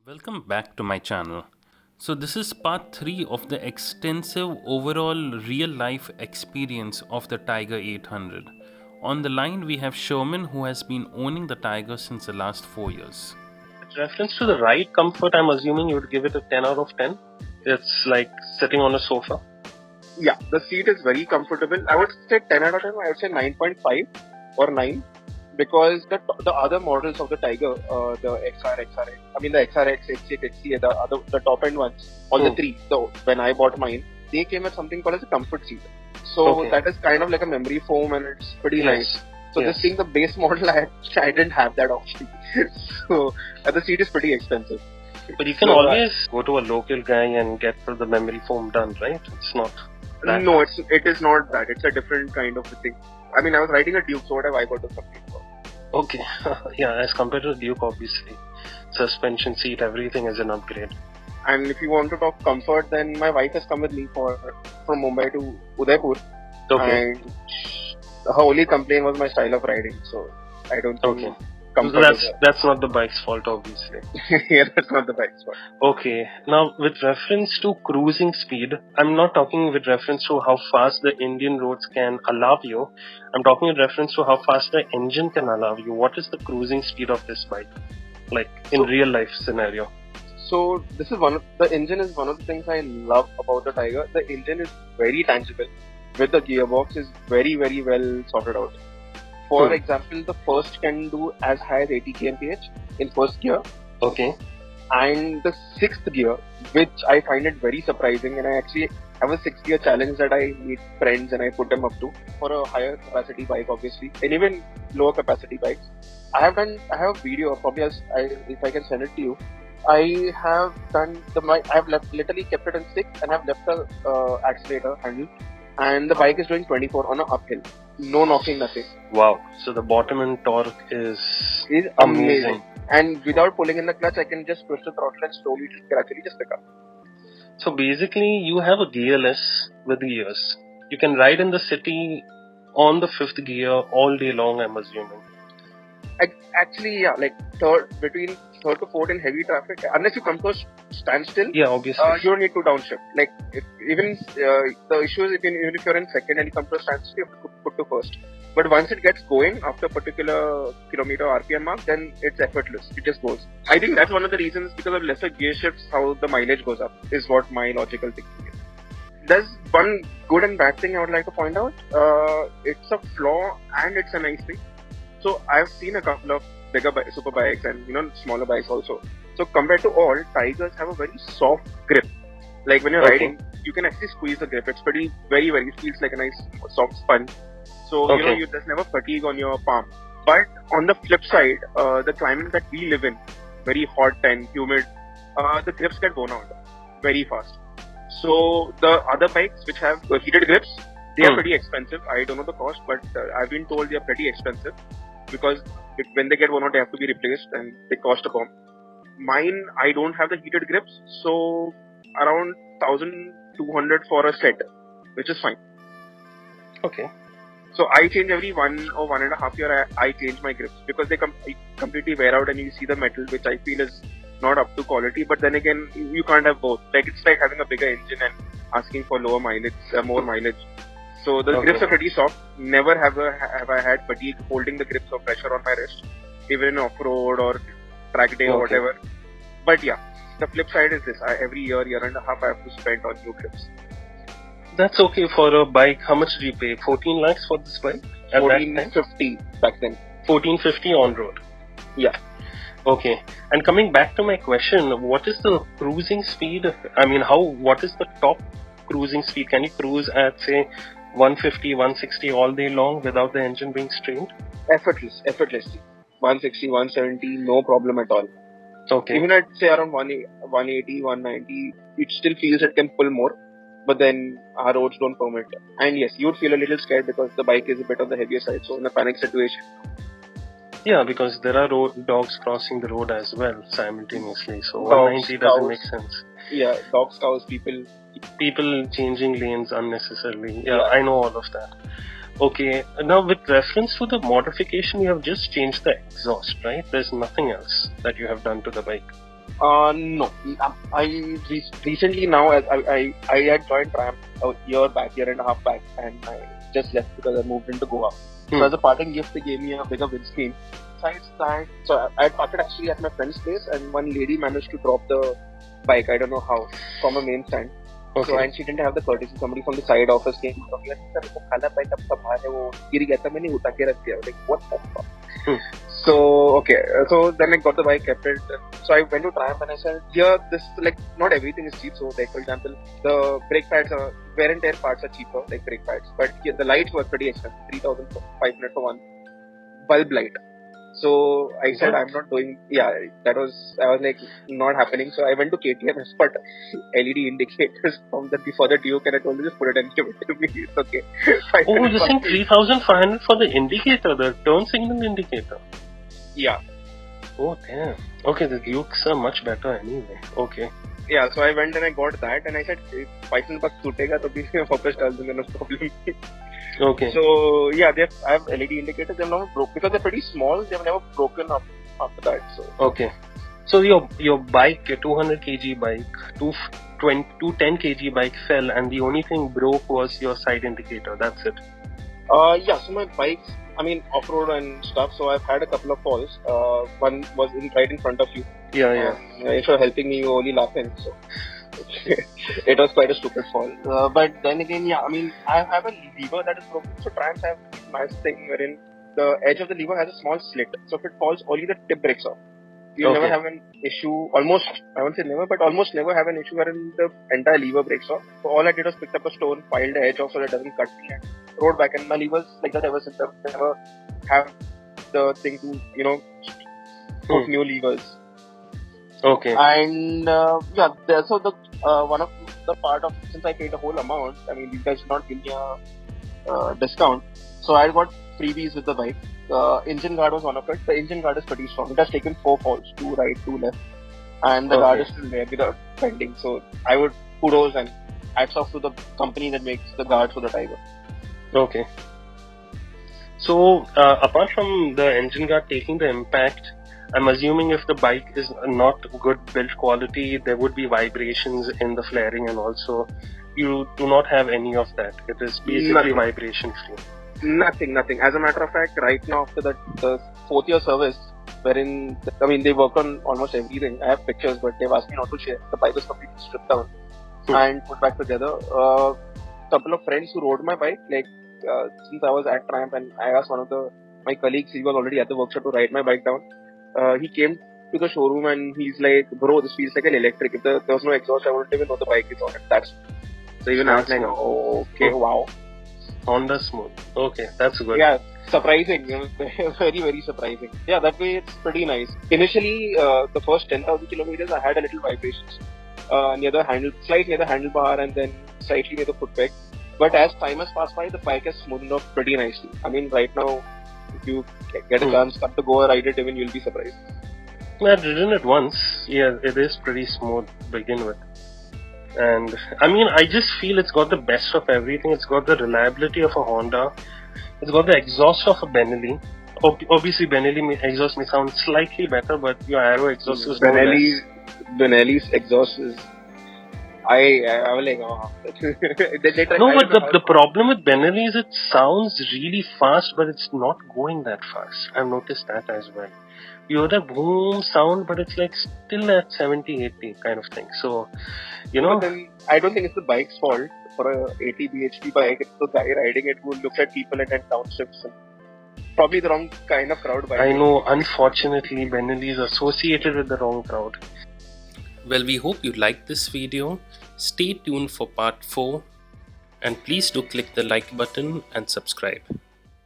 Welcome back to my channel. So, this is part 3 of the extensive overall real life experience of the Tiger 800. On the line, we have Sherman, who has been owning the Tiger since the last 4 years. With reference to the ride comfort, I'm assuming you would give it a 10 out of 10. It's like sitting on a sofa. Yeah, the seat is very comfortable. I would say 10 out of 10. I would say 9.5 or 9 because the other models of the Tiger, the XR, XRX, I mean the XRX, X8, XC, the top end ones, all the three. So when I bought mine, they came with something called as a comfort seat. So that is kind of like a memory foam and it's pretty nice. So this being the base model, I didn't have that option. So the seat is pretty expensive. But you can always go to a local guy and get the memory foam done, right? It's not that. No, it is not that. It's a different kind of a thing. I mean, I was riding a Duke, so what have I got to complain about? Okay, yeah, as compared to the Duke, obviously, suspension, seat, everything is an upgrade. And if you want to talk comfort, then my wife has come with me from Mumbai to Udaipur. Okay. And her only complaint was my style of riding. So I don't think comfort. So that's not the bike's fault, obviously. Yeah, that's not the bike's fault. Okay. Now, with reference to cruising speed, I'm not talking with reference to how fast the Indian roads can allow you. I'm talking with reference to how fast the engine can allow you. What is the cruising speed of this bike, like in real life scenario? So this is the engine is one of the things I love about the Tiger. The engine is very tangible, with the gearbox is very, very well sorted out. For example, the first can do as high as 80 kmph in first gear. Okay. And the sixth gear, which I find it very surprising, and I actually have a 6-gear challenge that I meet friends and I put them up to for a higher capacity bike, obviously, and even lower capacity bikes. I have a video, probably if I can send it to you. I have literally kept it in 6 and I've left the accelerator handle, and the bike is doing 24 on an uphill. No knocking, nothing. Wow. So the bottom end torque is amazing. And without pulling in the clutch, I can just push the throttle and slowly, gradually just pick up. So basically, you have a gearless with gears. You can ride in the city on the 5th gear all day long, I'm assuming. Actually, yeah, like between 3rd to 4th in heavy traffic, unless you come to a standstill, yeah, obviously, you don't need to downshift. Like the issue is even if you're in 2nd and you come to a standstill, you have to put to 1st. But once it gets going after a particular kilometer RPM mark, then it's effortless. It just goes. I think that's one of the reasons, because of lesser gear shifts, how the mileage goes up is what my logical thinking is. There's one good and bad thing I would like to point out. It's a flaw and it's a nice thing. So I've seen a couple of bigger super bikes and smaller bikes also. So compared to all, Tigers have a very soft grip. Like when you're riding, you can actually squeeze the grip. It's pretty very, very, it feels like a nice soft sponge. So there's never fatigue on your palm. But on the flip side, the climate that we live in, very hot and humid, the grips get worn out very fast. So the other bikes which have heated grips, they are pretty expensive. I don't know the cost, but I've been told they are pretty expensive, because when they get worn out, they have to be replaced and they cost a bomb. Mine, I don't have the heated grips, so around 1,200 for a set, which is fine. Okay. So I change every 1 or 1.5 year. I change my grips because they completely wear out, and you see the metal, which I feel is not up to quality. But then again, you can't have both. Like it's like having a bigger engine and asking for lower mileage, more mileage. So the grips are pretty soft. Never have I had fatigue holding the grips or pressure on my wrist, even in off-road or track day or whatever. But yeah, the flip side is this. Every year and a half, I have to spend on new grips. That's okay for a bike. How much do you pay? 14 lakhs for this bike? 1450 back then. 1450 on road? Yeah. Okay. And coming back to my question, what is the cruising speed? I mean, what is the top cruising speed? Can you cruise at, say, 150, 160 all day long without the engine being strained? Effortlessly. 160, 170, no problem at all. Okay. Even at say around 180, 190, it still feels it can pull more, but then our roads don't permit. And yes, you would feel a little scared because the bike is a bit on the heavier side, so in a panic situation. Yeah, because there are dogs crossing the road as well simultaneously, so 190 doesn't make sense. Yeah, dogs, cows, people changing lanes unnecessarily. Yeah, I know all of that. Okay, now with reference to the modification, you have just changed the exhaust, right? There's nothing else that you have done to the bike. No. Recently now I had joined Triumph a year and a half back, and I just left because I moved into Goa. So as a parting gift, they gave me a bigger windscreen. Besides that, so I had parked actually at my friend's place, and one lady managed to drop the bike. I don't know how, from a main stand. Okay. So and she didn't have the courtesy. Somebody from the side office came to me and said, "वो खाना bike अब कब आ रहे हो? गिर गया था मैंने उठा के रख दिया." Like what the fuck? So okay, so then I got the bike, kept it. So I went to Triumph and I said, here this like not everything is cheap. So like for example, the brake pads are wear and tear parts are cheaper, like brake pads, but here, the lights were pretty expensive, 3,500 for one bulb light. So I said I'm not doing. Yeah, I was like not happening. So I went to KTM and bought LED indicators from the before the Duke, and I told them just put it and give it to me. It's okay. Oh, you're saying 3,500 for the indicator, the turn signal indicator? Yeah. Oh damn. Okay, the Dukes are much better anyway. Okay. Yeah, so I went and I got that, and I said, if $500 टूटेगा तो भी मैं वापस डाल दूंगा, no problem. Okay. So yeah, I have LED indicators. They've never broken because they're pretty small. They've never broken up after that. So okay. So your bike, your 200 kg bike, 210 kg bike fell, and the only thing broke was your side indicator. That's it. Yeah. So my bikes, I mean off-road and stuff. So I've had a couple of falls. One was right in front of you. Yeah. If you're helping me, you're only laughing. So it was quite a stupid fall. But then again, yeah, I mean, I have a lever that is broken. So Triumphs have this nice thing wherein the edge of the lever has a small slit. So if it falls, only the tip breaks off. You'll never have an issue, almost, I won't say never, but almost never have an issue wherein the entire lever breaks off. So all I did was picked up a stone, filed the edge off so that it doesn't cut me, and rode back. And my levers like that ever since. I've never have the thing to, put new levers. Okay. And so the one of the part of, since I paid the whole amount, I mean, these guys did not give me a discount, so I got freebies with the bike. The engine guard was one of it. The engine guard is pretty strong. It has taken 4 falls, 2 right, 2 left, and the guard is still there without bending. So I would kudos and hats off to the company that makes the guards for the Tiger. Okay. So apart from the engine guard taking the impact, I'm assuming if the bike is not good build quality, there would be vibrations in the flaring, and also you do not have any of that. It is basically vibration free. Nothing. As a matter of fact, right now after the 4th year service, wherein they work on almost everything. I have pictures, but they've asked me not to share. The bike was completely stripped down and put back together. Couple of friends who rode my bike, since I was at Triumph, and I asked one of my colleagues, he was already at the workshop, to ride my bike down. He came to the showroom and he's like, "Bro, this feels like an electric. If there was no exhaust, I wouldn't even know the bike is on it." So even I was like, "Oh, okay, wow." Honda Smooth. Okay, that's good. Yeah, surprising. Very, very surprising. Yeah, that way it's pretty nice. Initially, the first 10,000 kilometers, I had a little vibrations slight near the handlebar, and then slightly near the foot peg. But as time has passed by, the bike has smoothened off pretty nicely. I mean, right now, if you get a chance to go and ride it, even you'll be surprised. I've ridden it once. Yeah, it is pretty smooth to begin with. And I mean, I just feel it's got the best of everything. It's got the reliability of a Honda. It's got the exhaust of a Benelli. Obviously, Benelli exhaust may sound slightly better, but your Aero exhaust is Benelli's exhaust is. I was like, oh. But the problem with Benelli is it sounds really fast, but it's not going that fast. I've noticed that as well. You hear that boom sound, but it's like still at 70, 80 kind of thing. So, But then I don't think it's the bike's fault. For a 80 bhp bike, it's the guy riding it who looks at people and then downshifts. Probably the wrong kind of crowd. I know, unfortunately, Benelli is associated with the wrong crowd. Well, we hope you liked this video. Stay tuned for part 4. And please do click the like button and subscribe.